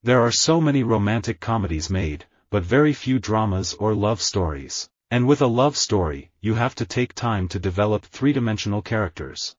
There are so many romantic comedies made, but very few dramas or love stories. And with a love story, you have to take time to develop three-dimensional characters.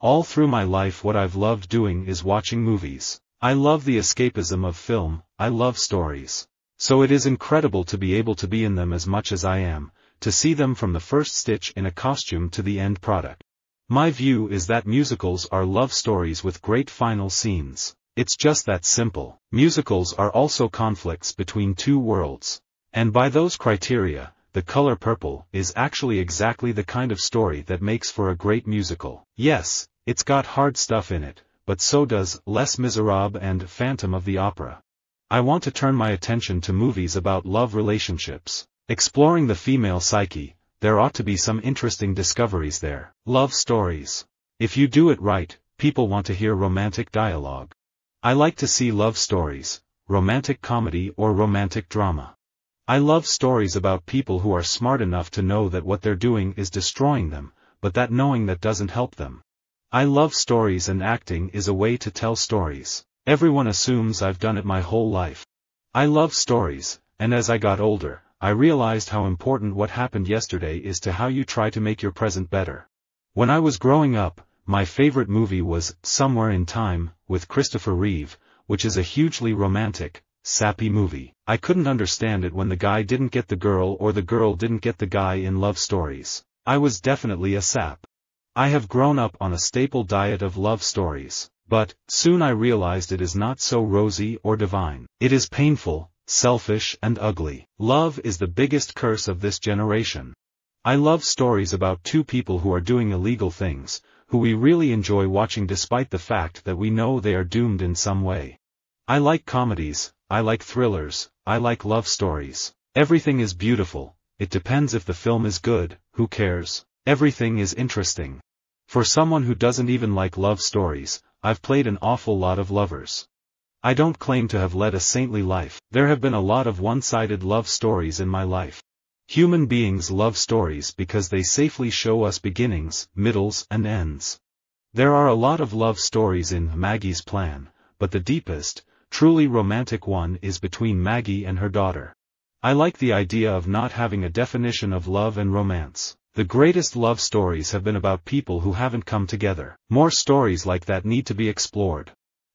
All through my life what I've loved doing is watching movies. I love the escapism of film, I love stories. So it is incredible to be able to be in them as much as I am, to see them from the first stitch in a costume to the end product. My view is that musicals are love stories with great final scenes. It's just that simple. Musicals are also conflicts between two worlds. And by those criteria, The Color Purple is actually exactly the kind of story that makes for a great musical. Yes, it's got hard stuff in it, but so does Les Miserables and Phantom of the Opera. I want to turn my attention to movies about love relationships. Exploring the female psyche, there ought to be some interesting discoveries there. Love stories. If you do it right, people want to hear romantic dialogue. I like to see love stories, romantic comedy or romantic drama. I love stories about people who are smart enough to know that what they're doing is destroying them, but that knowing that doesn't help them. I love stories, and acting is a way to tell stories. Everyone assumes I've done it my whole life. I love stories, and as I got older, I realized how important what happened yesterday is to how you try to make your present better. When I was growing up, my favorite movie was Somewhere in Time, with Christopher Reeve, which is a hugely romantic, sappy movie. I couldn't understand it when the guy didn't get the girl or the girl didn't get the guy in love stories. I was definitely a sap. I have grown up on a staple diet of love stories, but soon I realized it is not so rosy or divine. It is painful, selfish and ugly. Love is the biggest curse of this generation. I love stories about two people who are doing illegal things, who we really enjoy watching despite the fact that we know they are doomed in some way. I like comedies, I like thrillers, I like love stories. Everything is beautiful, it depends if the film is good, who cares? Everything is interesting. For someone who doesn't even like love stories, I've played an awful lot of lovers. I don't claim to have led a saintly life. There have been a lot of one-sided love stories in my life. Human beings love stories because they safely show us beginnings, middles and ends. There are a lot of love stories in Maggie's Plan, but the deepest, truly romantic one is between Maggie and her daughter. I like the idea of not having a definition of love and romance. The greatest love stories have been about people who haven't come together. More stories like that need to be explored.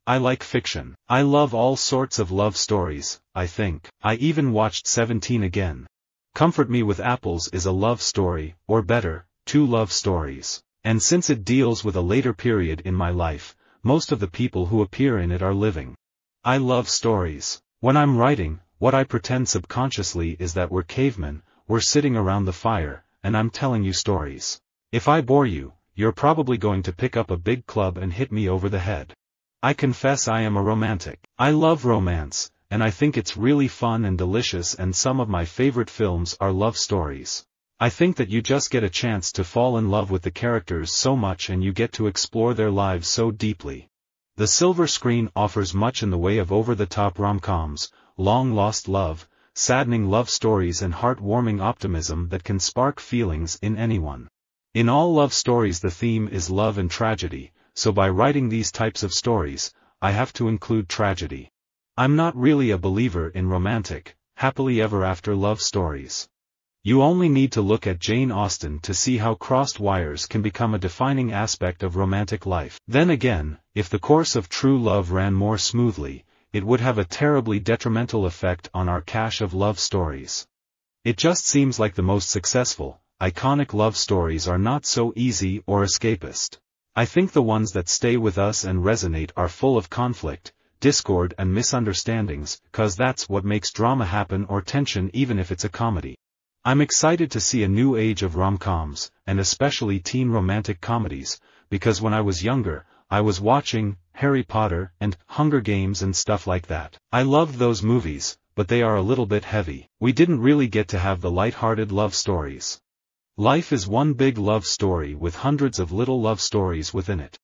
I like fiction. I love all sorts of love stories, I think. I even watched 17 again. Comfort Me with Apples is a love story, or better, two love stories. And since it deals with a later period in my life, most of the people who appear in it are living. I love stories. When I'm writing, what I pretend subconsciously is that we're cavemen, we're sitting around the fire, and I'm telling you stories. If I bore you, you're probably going to pick up a big club and hit me over the head. I confess I am a romantic. I love romance, and I think it's really fun and delicious, and some of my favorite films are love stories. I think that you just get a chance to fall in love with the characters so much and you get to explore their lives so deeply. The silver screen offers much in the way of over-the-top rom-coms, long-lost love, saddening love stories and heart-warming optimism that can spark feelings in anyone. In all love stories the theme is love and tragedy, so by writing these types of stories, I have to include tragedy. I'm not really a believer in romantic, happily ever after love stories. You only need to look at Jane Austen to see how crossed wires can become a defining aspect of romantic life. Then again, if the course of true love ran more smoothly, it would have a terribly detrimental effect on our cache of love stories. It just seems like the most successful, iconic love stories are not so easy or escapist. I think the ones that stay with us and resonate are full of conflict, discord and misunderstandings, 'cause that's what makes drama happen, or tension, even if it's a comedy. I'm excited to see a new age of rom-coms, and especially teen romantic comedies, because when I was younger, I was watching Harry Potter and Hunger Games and stuff like that. I loved those movies, but they are a little bit heavy. We didn't really get to have the light-hearted love stories. Life is one big love story with hundreds of little love stories within it.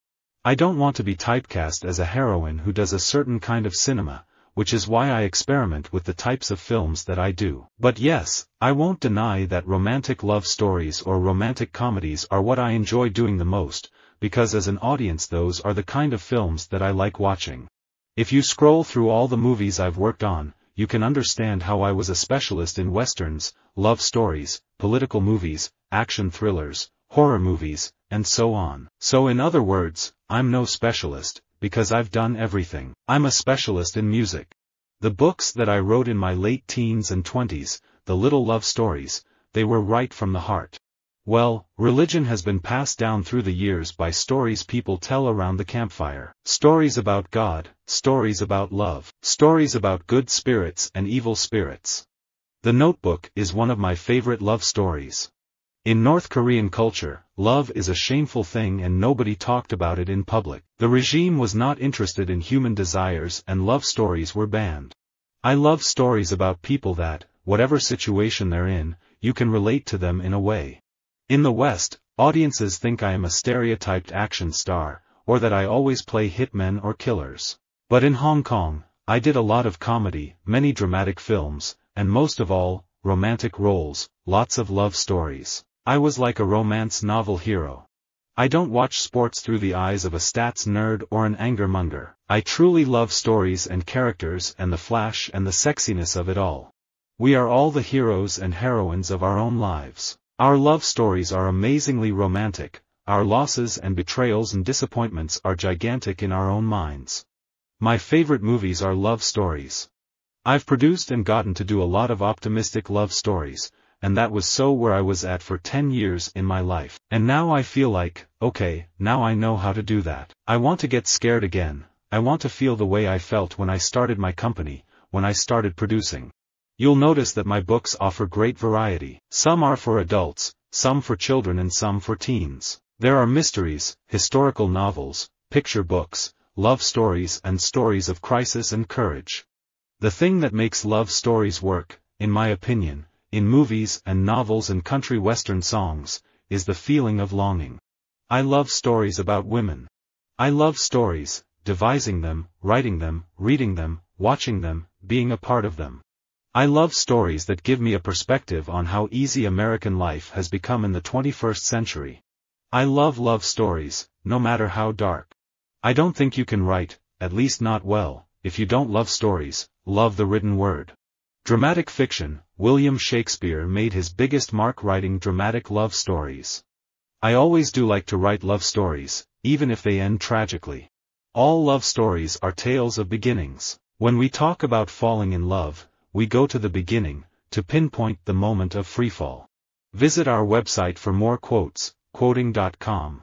I don't want to be typecast as a heroine who does a certain kind of cinema, which is why I experiment with the types of films that I do. But yes, I won't deny that romantic love stories or romantic comedies are what I enjoy doing the most, because as an audience those are the kind of films that I like watching. If you scroll through all the movies I've worked on, you can understand how I was a specialist in westerns, love stories, political movies, action thrillers, horror movies, and so on. So in other words, I'm no specialist, because I've done everything. I'm a specialist in music. The books that I wrote in my late teens and 20s, the little love stories, they were right from the heart. Well, religion has been passed down through the years by stories people tell around the campfire. Stories about God, stories about love, stories about good spirits and evil spirits. The Notebook is one of my favorite love stories. In North Korean culture, love is a shameful thing and nobody talked about it in public. The regime was not interested in human desires and love stories were banned. I love stories about people that, whatever situation they're in, you can relate to them in a way. In the West, audiences think I am a stereotyped action star, or that I always play hitmen or killers. But in Hong Kong, I did a lot of comedy, many dramatic films, and most of all, romantic roles, lots of love stories. I was like a romance novel hero. I don't watch sports through the eyes of a stats nerd or an angermonger. I truly love stories and characters and the flash and the sexiness of it all. We are all the heroes and heroines of our own lives. Our love stories are amazingly romantic, our losses and betrayals and disappointments are gigantic in our own minds. My favorite movies are love stories. I've produced and gotten to do a lot of optimistic love stories, and that was so where I was at for 10 years in my life. And now I feel like, okay, now I know how to do that. I want to get scared again, I want to feel the way I felt when I started my company, when I started producing. You'll notice that my books offer great variety. Some are for adults, some for children and some for teens. There are mysteries, historical novels, picture books, love stories and stories of crisis and courage. The thing that makes love stories work, in my opinion, in movies and novels and country western songs, is the feeling of longing. I love stories about women. I love stories, devising them, writing them, reading them, watching them, being a part of them. I love stories that give me a perspective on how easy American life has become in the 21st century. I love love stories, no matter how dark. I don't think you can write, at least not well, if you don't love stories, love the written word. Dramatic fiction, William Shakespeare made his biggest mark writing dramatic love stories. I always do like to write love stories, even if they end tragically. All love stories are tales of beginnings. When we talk about falling in love, we go to the beginning, to pinpoint the moment of freefall. Visit our website for more quotes, quoting.com.